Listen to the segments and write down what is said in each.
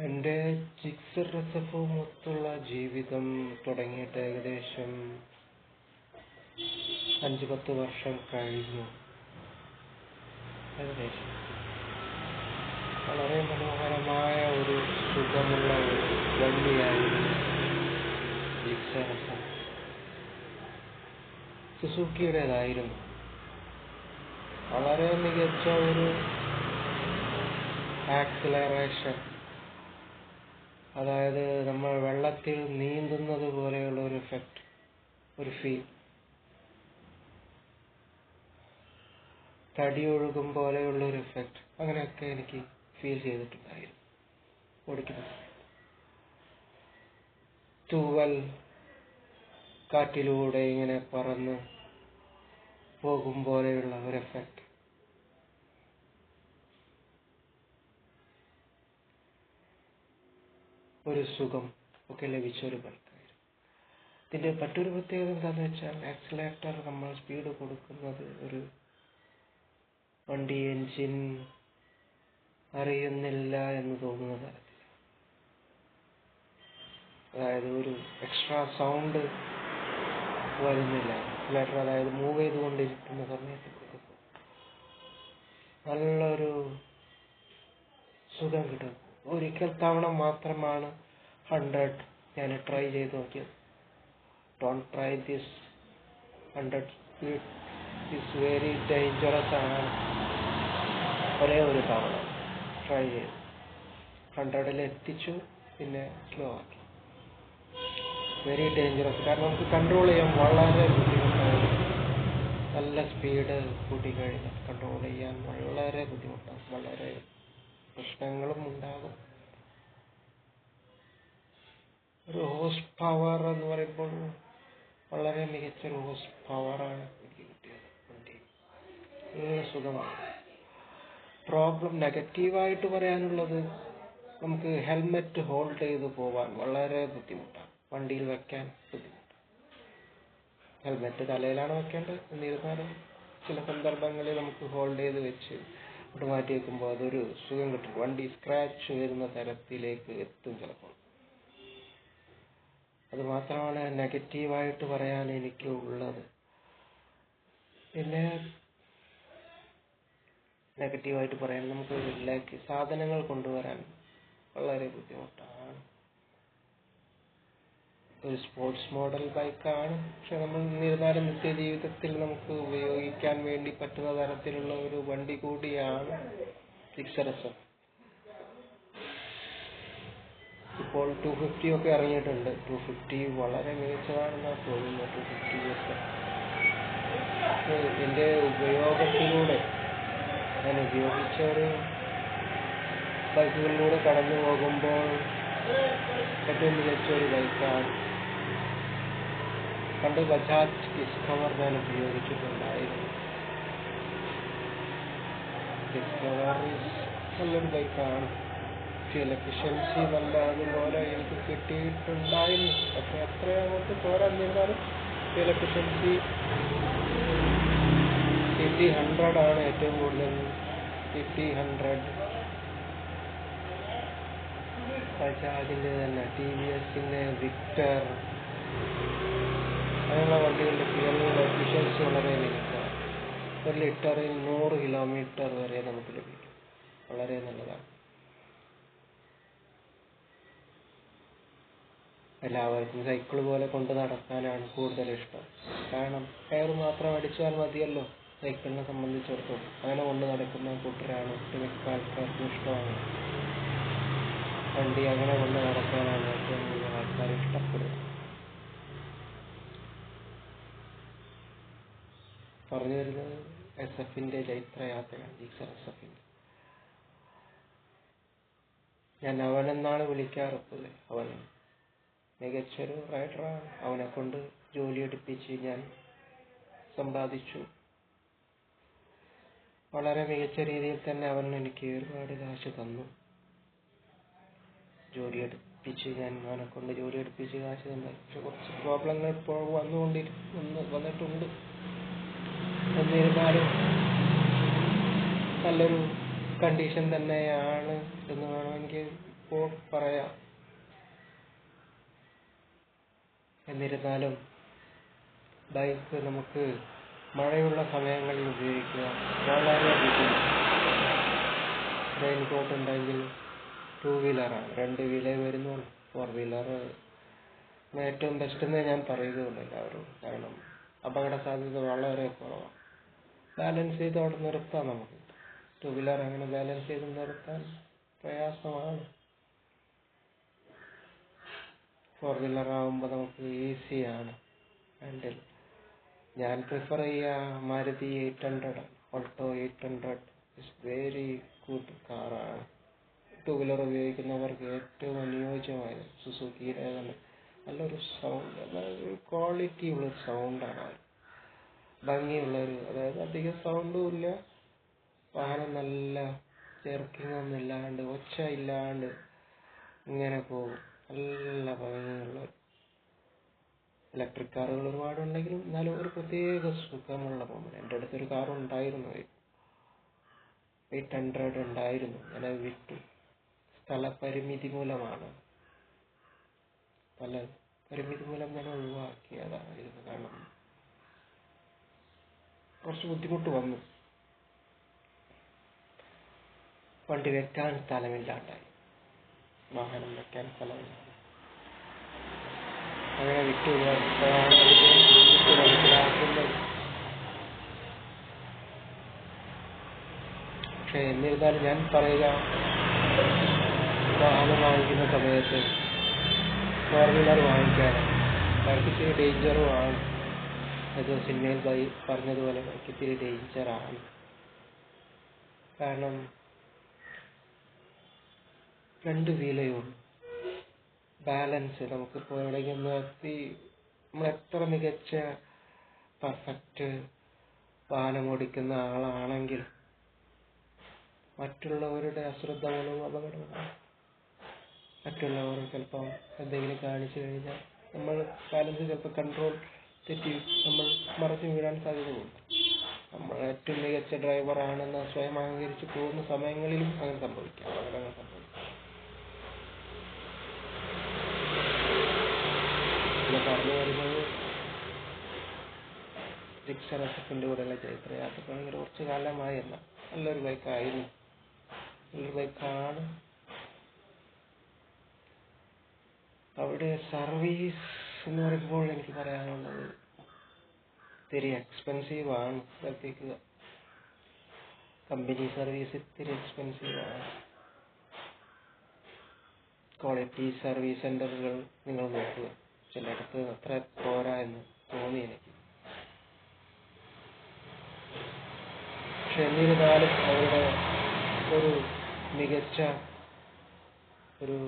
എൻ്റെ ജിക്സർ രസവുമൊത്തുള്ള ജീവിതം തുടങ്ങിയിട്ട് ഏകദേശം 5-10 വർഷം കഴിഞ്ഞു. ഏകദേശം വളരെ മനോഹരമായ ഒരു സുഖമുള്ള ഒരു വണ്ടിയായിരുന്നു ജിക്സർ രസം. സുസുക്കിയുടേതായിരുന്നു. വളരെ മികച്ച ഒരു ആക്സിലറേഷൻ, അതായത് നമ്മൾ വെള്ളത്തിൽ നീന്തുന്നത് പോലെയുള്ള ഒരു എഫക്റ്റ്, ഒരു ഫീൽ, തടി ഒഴുകും പോലെയുള്ള ഒരു എഫക്റ്റ്, അങ്ങനെയൊക്കെ എനിക്ക് ഫീൽ ചെയ്തിട്ടുണ്ടായിരുന്നു ഓടിക്കുന്ന സമയത്ത്. തൂവൽ കാറ്റിലൂടെ ഇങ്ങനെ പറന്ന് പോകും പോലെയുള്ള ഒരു എഫക്റ്റ്. ഒരു സുഖം ഒക്കെ ലഭിച്ച ഒരു ബൈക്കായിരുന്നു. ഇതിന്റെ മറ്റൊരു പ്രത്യേകത എന്താണെന്ന് വെച്ചാൽ, ആക്സിലേറ്റർ നമ്മൾ സ്പീഡ് കൊടുക്കുന്നത് ഒരു വണ്ടി എൻജിൻ അറിയുന്നില്ല എന്ന് തോന്നുന്ന തരത്തിൽ, അതായത് ഒരു എക്സ്ട്രാ സൗണ്ട് വരുന്നില്ല. ആക്സിലേറ്റർ അതായത് മൂവ് ചെയ്തുകൊണ്ടിരിക്കുന്ന സമയത്ത് കൊടുക്കുമ്പോൾ നല്ലൊരു സുഖം കിട്ടും. ഒരിക്കൽ തവണ മാത്രമാണ് 100 ഞാൻ ട്രൈ ചെയ്ത് നോക്കിയത്. Don't try this 100 speed, it's very dangerous ആണ്. ഒരേ ഒരു തവണ ട്രൈ ചെയ്തു, 100-ൽ എത്തിച്ചു, പിന്നെ സ്ലോ ആക്കി. വെരി ഡേഞ്ചറസ്, കാരണം നമുക്ക് കൺട്രോൾ ചെയ്യാൻ വളരെ ബുദ്ധിമുട്ടാണ്. നല്ല സ്പീഡ് കൂട്ടിക്കഴിഞ്ഞാൽ കൺട്രോൾ ചെയ്യാൻ വളരെ ബുദ്ധിമുട്ടാണ്, വളരെ പ്രശ്നങ്ങളും ഉണ്ടാകും. ഒരു ഹോഴ്സ് പവർ എന്ന് പറയുമ്പോൾ വളരെ മികച്ചൊരു ഹോഴ്സ് പവറാണ് എനിക്ക് കിട്ടിയത്. വണ്ടി നല്ല സുഖമാണ്. പ്രോബ്ലം നെഗറ്റീവായിട്ട് പറയാനുള്ളത്, നമുക്ക് ഹെൽമെറ്റ് ഹോൾഡ് ചെയ്ത് പോവാൻ വളരെ ബുദ്ധിമുട്ടാണ്, വണ്ടിയിൽ വെക്കാൻ ബുദ്ധിമുട്ടാണ്. ഹെൽമെറ്റ് തലയിലാണ് വെക്കേണ്ടത്, എന്നിരുന്നാലും ചില സന്ദർഭങ്ങളിൽ നമുക്ക് ഹോൾഡ് ചെയ്ത് വെച്ച് അത് മാറ്റി വെക്കുമ്പോൾ അതൊരു സുഖം കിട്ടും. വണ്ടി സ്ക്രാച്ച് വരുന്ന തരത്തിലേക്ക് എത്തും ചിലപ്പോൾ. അത് മാത്രമാണ് നെഗറ്റീവായിട്ട് പറയാൻ എനിക്ക് ഉള്ളത്. പിന്നെ നെഗറ്റീവായിട്ട് പറയാൻ, നമുക്ക് വീട്ടിലേക്ക് സാധനങ്ങൾ കൊണ്ടുവരാൻ വളരെ ബുദ്ധിമുട്ടാണ്. ഒരു സ്പോർട്സ് മോഡൽ ബൈക്കാണ്, പക്ഷെ നമ്മൾ എന്നിരുന്നാലും നിത്യജീവിതത്തിൽ നമുക്ക് ഉപയോഗിക്കാൻ വേണ്ടി പറ്റുന്ന തരത്തിലുള്ള ഒരു വണ്ടി കൂടിയാണ് ജിക്സർ രസം. ഇപ്പോൾ 250 ഒക്കെ ഇറങ്ങിയിട്ടുണ്ട്. 250 വളരെ മികച്ചതാണെന്നാണ് തോന്നുന്നത്. 250 ഒക്കെ എൻ്റെ ഉപയോഗത്തിലൂടെ, ഞാൻ ഉപയോഗിച്ച ഒരു ബൈക്കുകളിലൂടെ കടന്നു പോകുമ്പോൾ ഏറ്റവും മികച്ച ഒരു ബൈക്കാണ്. പണ്ട് ബജാജ് ഡിസ്കവർ ഞാൻ ഉപയോഗിച്ചിട്ടുണ്ടായിരുന്നു. ഡിസ്കവർ നല്ലൊരു ബൈക്കാണ്. ഫ്യൂൽ എഫിഷ്യൻസി നല്ല അതുപോലെ എനിക്ക് കിട്ടിയിട്ടുണ്ടായിരുന്നു, പക്ഷെ അത്ര അങ്ങോട്ട് പോരാന്നിരുന്നാലും ഫ്യൂൽ എഫിഷ്യൻസി CT100 ആണ് ഏറ്റവും കൂടുതൽ. CT100 ബജാജിന്റെ തന്നെ, TVSന്റെ വിക്ടർ, അങ്ങനെയുള്ള വണ്ടികളുടെ ഫ്യൂൽ എഫിഷ്യൻസി വളരെ മികച്ചതാണ്. 1 ലിറ്ററിൽ 100 കിലോമീറ്റർ വരെ നമുക്ക് ലഭിക്കും. വളരെ നല്ലതാണ്. എല്ലാവർക്കും സൈക്കിൾ പോലെ കൊണ്ട് നടക്കാനാണ് കൂടുതൽ ഇഷ്ടം. കാരണം ടയർ മാത്രം അടിച്ചാൽ മതിയല്ലോ സൈക്കിളിനെ സംബന്ധിച്ചിടത്തോളം. അങ്ങനെ കൊണ്ട് നടക്കുന്ന കൂട്ടരാണ് ഒട്ടുമിക്ക ആൾക്കാർക്കും ഇഷ്ടമാണ്. വണ്ടി അങ്ങനെ കൊണ്ട് നടക്കാനാണ് ഏറ്റവും കൂടുതൽ ആൾക്കാർ ഇഷ്ടപ്പെടുന്നത്. പറഞ്ഞു വരുന്നത് SF-ന്റെ ചൈത്രയാത്രയാണ്, ജിക്സർ SF-ന്റെ. ഞാൻ അവനെന്നാണ് വിളിക്കാറുള്ളത്. അവൻ മികച്ചൊരു റൈഡറാണ്. അവനെ കൊണ്ട് ജോലി എടുപ്പിച്ച് ഞാൻ സമ്പാദിച്ചു. വളരെ മികച്ച രീതിയിൽ തന്നെ അവൻ എനിക്ക് ഒരുപാട് കാശ് തന്നു. ജോലി എടുപ്പിച്ച് ഞാൻ അവനെ കൊണ്ട് ജോലി എടുപ്പിച്ച് കാശ് തന്നു. പക്ഷെ കുറച്ച് പ്രോബ്ലങ്ങൾ ഇപ്പോൾ വന്നിട്ടുണ്ട്. എന്നിരുന്നാലും നല്ലൊരു കണ്ടീഷൻ തന്നെയാണ് എന്ന് വേണമെങ്കിൽ പറയാം. എന്നിരുന്നാലും ബൈക്ക് നമുക്ക് മഴയുള്ള സമയങ്ങളിൽ ഉപയോഗിക്കുക വളരെ ബുദ്ധിമുട്ട്. റെയിൻകോട്ട് ഉണ്ടെങ്കിൽ 2 വീലറാണ്, 2 വീലേ വരുന്നുള്ളൂ. 4 വീലർ ഏറ്റവും ബെസ്റ്റ് എന്നേ ഞാൻ പറയുകയുള്ളൂ എല്ലാവരും. കാരണം അപകട സാധ്യത വളരെ കുറവാണ്. ബാലൻസ് ചെയ്ത് അവിടെ നിർത്താം നമുക്ക്. 2 വീലർ അങ്ങനെ ബാലൻസ് ചെയ്ത് നിർത്താൻ പ്രയാസമാണ്. 4 വീലർ ആകുമ്പോൾ നമുക്ക് ഈസിയാണ് ഹാൻഡിൽ. ഞാൻ പ്രിഫർ ചെയ്യുക Maruti 800, Alto 800 is very good കാറാണ്. 2 വീലർ ഉപയോഗിക്കുന്നവർക്ക് ഏറ്റവും അനുയോജ്യമായത്. സുസുക്കിയുടെ തന്നെ നല്ലൊരു സൗണ്ട്, നല്ലൊരു ക്വാളിറ്റി ഉള്ളൊരു സൗണ്ടാണ്, ഭംഗിയുള്ളൊരു, അതായത് അധികം സൗണ്ടും ഇല്ല, വാഹനം നല്ല ചെർക്കിംഗ് ഒന്നും ഇല്ലാണ്ട്, ഒച്ച ഇല്ലാണ്ട് ഇങ്ങനെ പോകും. നല്ല ഭംഗിയുള്ള ഇലക്ട്രിക് കാറുകൾ ഒരുപാടുണ്ടെങ്കിലും എന്നാലും ഒരു പ്രത്യേക സുഖമുള്ള പോകുന്നത്. എൻ്റെ അടുത്തൊരു കാർ ഉണ്ടായിരുന്നു, 800 ഉണ്ടായിരുന്നു. ഞാനത് വിറ്റു. സ്ഥലപരിമിതി മൂലമാണ്, സ്ഥലപരിമിതി മൂലം ഞാൻ ഒഴിവാക്കിയതായിരുന്നു. കാരണം കുറച്ച് ബുദ്ധിമുട്ട് വന്നു, വണ്ടി വെക്കാൻ സ്ഥലമില്ലാണ്ടായി, വാഹനം വെക്കാൻ സ്ഥലമില്ല. അങ്ങനെ വിറ്റു മനസ്സിലാക്കുന്നത്. പക്ഷെ എന്നിരുന്നാലും ഞാൻ പറയുക, വാഹനം വാങ്ങിക്കുന്ന സമയത്ത് 4 വീലർ വാങ്ങിക്കാനാണ്. ബൈക്ക് ഇത്തിരി ഡേഞ്ചറുമാണ്. അത് സിനിമയിൽ പറഞ്ഞതുപോലെ ബൈക്ക് ഇത്തിരി ഡേഞ്ചറാണ്. കാരണം 2 വീലയുള്ളൂ. ബാലൻസ് നമുക്കിപ്പോൾ എവിടെയെങ്കിലും നിർത്തി, നമ്മളെത്ര മികച്ച പെർഫെക്റ്റ് വാഹനം ഓടിക്കുന്ന ആളാണെങ്കിൽ മറ്റുള്ളവരുടെ അശ്രദ്ധ മൂലം അപകടമാണ്. മറ്റുള്ളവർ ചിലപ്പോൾ എന്തെങ്കിലും കാണിച്ചു കഴിഞ്ഞാൽ നമ്മൾ ബാലൻസ് ചിലപ്പോൾ കൺട്രോൾ തെറ്റി നമ്മൾ മറിഞ്ഞു വീഴാൻ സാധ്യതയുണ്ട്. നമ്മൾ ഏറ്റവും മികച്ച ഡ്രൈവറാണെന്ന് സ്വയം അംഗീകരിച്ച് പോകുന്ന സമയങ്ങളിലും അങ്ങനെ സംഭവിക്കാം, അപകടങ്ങൾ സംഭവിക്കാം. പറഞ്ഞു വരുന്നത് ജിക്സർ എഫിന്റെ കൂടെയുള്ള ജൈത്രയാത്രയാണെങ്കിൽ കുറച്ചു കാലമായി എന്ന നല്ലൊരു ബൈക്കായിരുന്നു, നല്ലൊരു ബൈക്കാണ്. അവിടെ സർവീസ് എന്ന് പറയുമ്പോൾ എനിക്ക് പറയാനുള്ളത് ഇത്തിരി എക്സ്പെൻസീവാണ്. ശ്രദ്ധിക്കുക, കമ്പനി സർവീസ് ഇത്തിരി എക്സ്പെൻസീവാണ്. ക്വാളിറ്റി സർവീസ് സെന്ററുകൾ നിങ്ങൾ നോക്കുക, ചിലയിടത്ത് അത്ര പോരാ എന്ന് തോന്നി എനിക്ക്. പക്ഷെ എന്നിരുന്നാലും അവരുടെ ഒരു മികച്ച ഒരു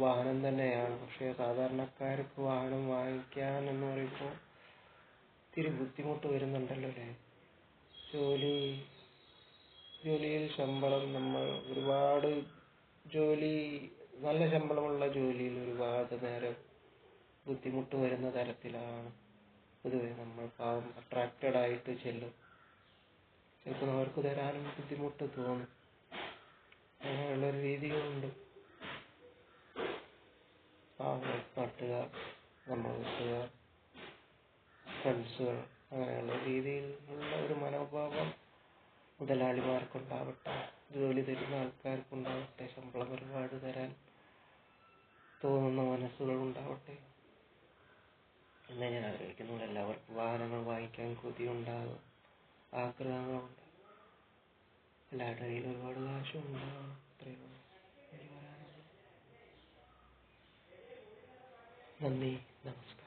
വാഹനം തന്നെയാണ്. പക്ഷെ സാധാരണക്കാർക്ക് വാഹനം വാങ്ങിക്കാൻ എന്ന് പറയുമ്പോൾ ഇത്തിരി ബുദ്ധിമുട്ട് വരുന്നുണ്ടല്ലോ അല്ലേ. ജോലിയിൽ ശമ്പളം, നമ്മൾ ഒരുപാട് നല്ല ശമ്പളമുള്ള ജോലിയിൽ ഒരുപാട് നേരം ബുദ്ധിമുട്ട് വരുന്ന തരത്തിലാണ് പൊതുവെ നമ്മൾ പാവം അട്രാക്റ്റഡ് ആയിട്ട് ചെല്ലും. ചിലപ്പോൾ അവർക്ക് തരാനും ബുദ്ധിമുട്ട് തോന്നും. അങ്ങനെയുള്ളൊരു രീതികളുണ്ട്. നാട്ടുകാർ, നമ്മൾ വീട്ടുകാർ, ഫ്രണ്ട്സുകൾ, അങ്ങനെയുള്ള രീതിയിലുള്ള ഒരു മനോഭാവം മുതലാളിമാർക്കുണ്ടാവട്ടെ, ജോലി തരുന്ന ആൾക്കാർക്കുണ്ടാവട്ടെ, ശമ്പളം ഒരുപാട് തരാൻ തോന്നുന്ന മനസ്സുകൾ ഉണ്ടാവട്ടെ എന്നേ ഞാൻ ആഗ്രഹിക്കുന്നു. എല്ലാവർക്കും വാഹനങ്ങൾ വാങ്ങിക്കാൻ കൊതിയുണ്ടാകും, ആഗ്രഹങ്ങളുണ്ട്. എല്ലാവരുടെ കയ്യിൽ ഒരുപാട് കാശും ഉണ്ടാകും. അത്രയും നന്ദി, നമസ്കാരം.